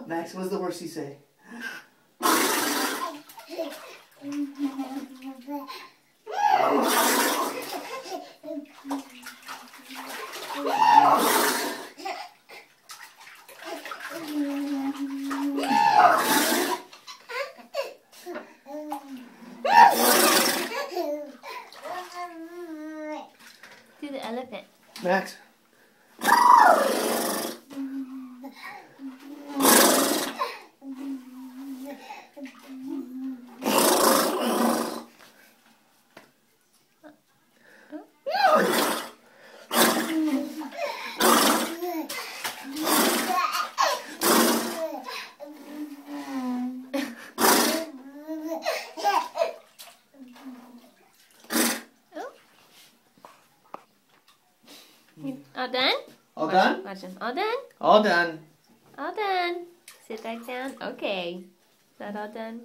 Max, what's the worst you say? Do the elephant. Max. All done? All done? Watch him. All done? All done. All done. Sit back down. Okay. Is that all done?